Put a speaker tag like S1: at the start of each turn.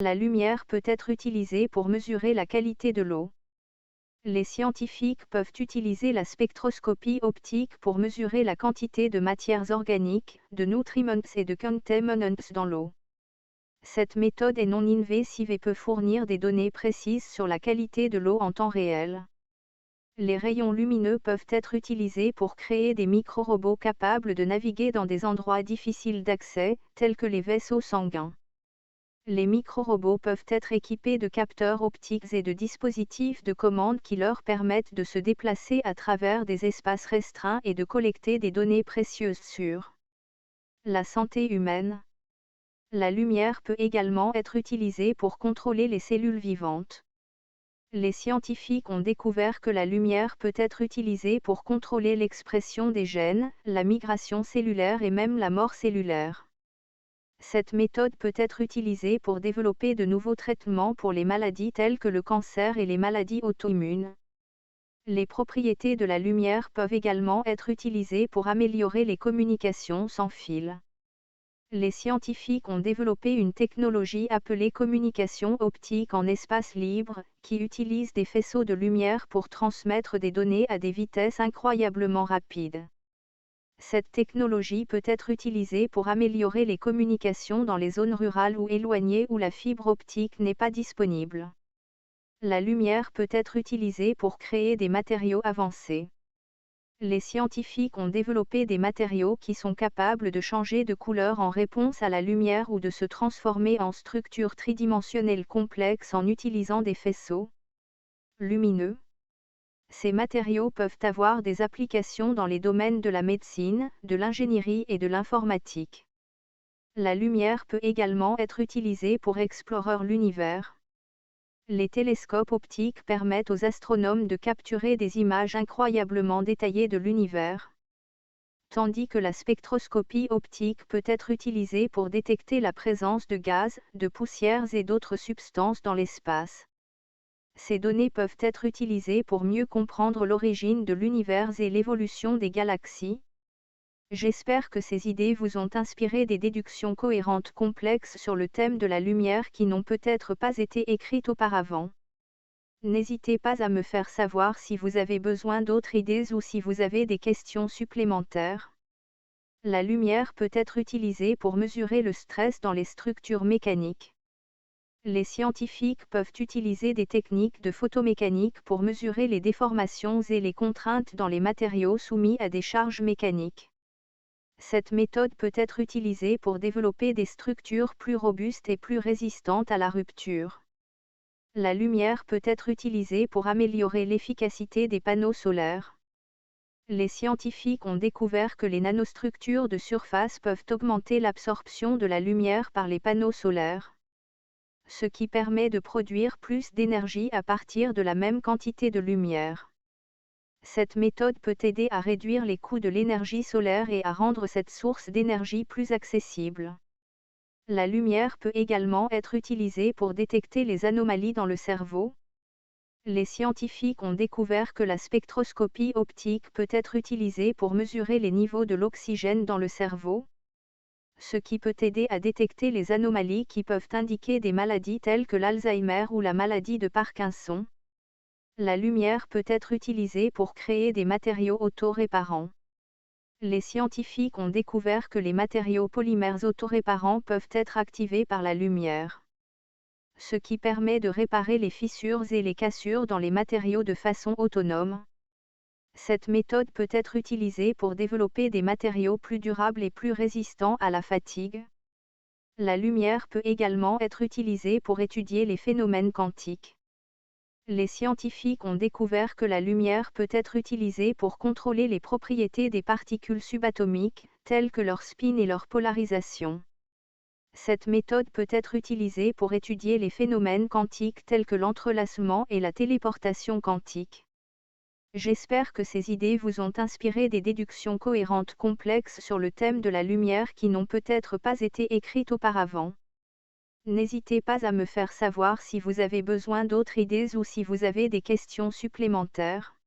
S1: La lumière peut être utilisée pour mesurer la qualité de l'eau. Les scientifiques peuvent utiliser la spectroscopie optique pour mesurer la quantité de matières organiques, de nutriments et de contaminants dans l'eau. Cette méthode est non invasive et peut fournir des données précises sur la qualité de l'eau en temps réel. Les rayons lumineux peuvent être utilisés pour créer des micro-robots capables de naviguer dans des endroits difficiles d'accès, tels que les vaisseaux sanguins. Les micro-robots peuvent être équipés de capteurs optiques et de dispositifs de commande qui leur permettent de se déplacer à travers des espaces restreints et de collecter des données précieuses sur la santé humaine. La lumière peut également être utilisée pour contrôler les cellules vivantes. Les scientifiques ont découvert que la lumière peut être utilisée pour contrôler l'expression des gènes, la migration cellulaire et même la mort cellulaire. Cette méthode peut être utilisée pour développer de nouveaux traitements pour les maladies telles que le cancer et les maladies auto-immunes. Les propriétés de la lumière peuvent également être utilisées pour améliorer les communications sans fil. Les scientifiques ont développé une technologie appelée communication optique en espace libre, qui utilise des faisceaux de lumière pour transmettre des données à des vitesses incroyablement rapides. Cette technologie peut être utilisée pour améliorer les communications dans les zones rurales ou éloignées où la fibre optique n'est pas disponible. La lumière peut être utilisée pour créer des matériaux avancés. Les scientifiques ont développé des matériaux qui sont capables de changer de couleur en réponse à la lumière ou de se transformer en structures tridimensionnelles complexes en utilisant des faisceaux lumineux. Ces matériaux peuvent avoir des applications dans les domaines de la médecine, de l'ingénierie et de l'informatique. La lumière peut également être utilisée pour explorer l'univers. Les télescopes optiques permettent aux astronomes de capturer des images incroyablement détaillées de l'univers. Tandis que la spectroscopie optique peut être utilisée pour détecter la présence de gaz, de poussières et d'autres substances dans l'espace. Ces données peuvent être utilisées pour mieux comprendre l'origine de l'univers et l'évolution des galaxies. J'espère que ces idées vous ont inspiré des déductions cohérentes complexes sur le thème de la lumière qui n'ont peut-être pas été écrites auparavant. N'hésitez pas à me faire savoir si vous avez besoin d'autres idées ou si vous avez des questions supplémentaires. La lumière peut être utilisée pour mesurer le stress dans les structures mécaniques. Les scientifiques peuvent utiliser des techniques de photomécanique pour mesurer les déformations et les contraintes dans les matériaux soumis à des charges mécaniques. Cette méthode peut être utilisée pour développer des structures plus robustes et plus résistantes à la rupture. La lumière peut être utilisée pour améliorer l'efficacité des panneaux solaires. Les scientifiques ont découvert que les nanostructures de surface peuvent augmenter l'absorption de la lumière par les panneaux solaires, ce qui permet de produire plus d'énergie à partir de la même quantité de lumière. Cette méthode peut aider à réduire les coûts de l'énergie solaire et à rendre cette source d'énergie plus accessible. La lumière peut également être utilisée pour détecter les anomalies dans le cerveau. Les scientifiques ont découvert que la spectroscopie optique peut être utilisée pour mesurer les niveaux de l'oxygène dans le cerveau, ce qui peut aider à détecter les anomalies qui peuvent indiquer des maladies telles que l'Alzheimer ou la maladie de Parkinson. La lumière peut être utilisée pour créer des matériaux auto-réparants. Les scientifiques ont découvert que les matériaux polymères autoréparants peuvent être activés par la lumière, ce qui permet de réparer les fissures et les cassures dans les matériaux de façon autonome. Cette méthode peut être utilisée pour développer des matériaux plus durables et plus résistants à la fatigue. La lumière peut également être utilisée pour étudier les phénomènes quantiques. Les scientifiques ont découvert que la lumière peut être utilisée pour contrôler les propriétés des particules subatomiques, telles que leur spin et leur polarisation. Cette méthode peut être utilisée pour étudier les phénomènes quantiques tels que l'entrelacement et la téléportation quantique. J'espère que ces idées vous ont inspiré des déductions cohérentes complexes sur le thème de la lumière qui n'ont peut-être pas été écrites auparavant. N'hésitez pas à me faire savoir si vous avez besoin d'autres idées ou si vous avez des questions supplémentaires.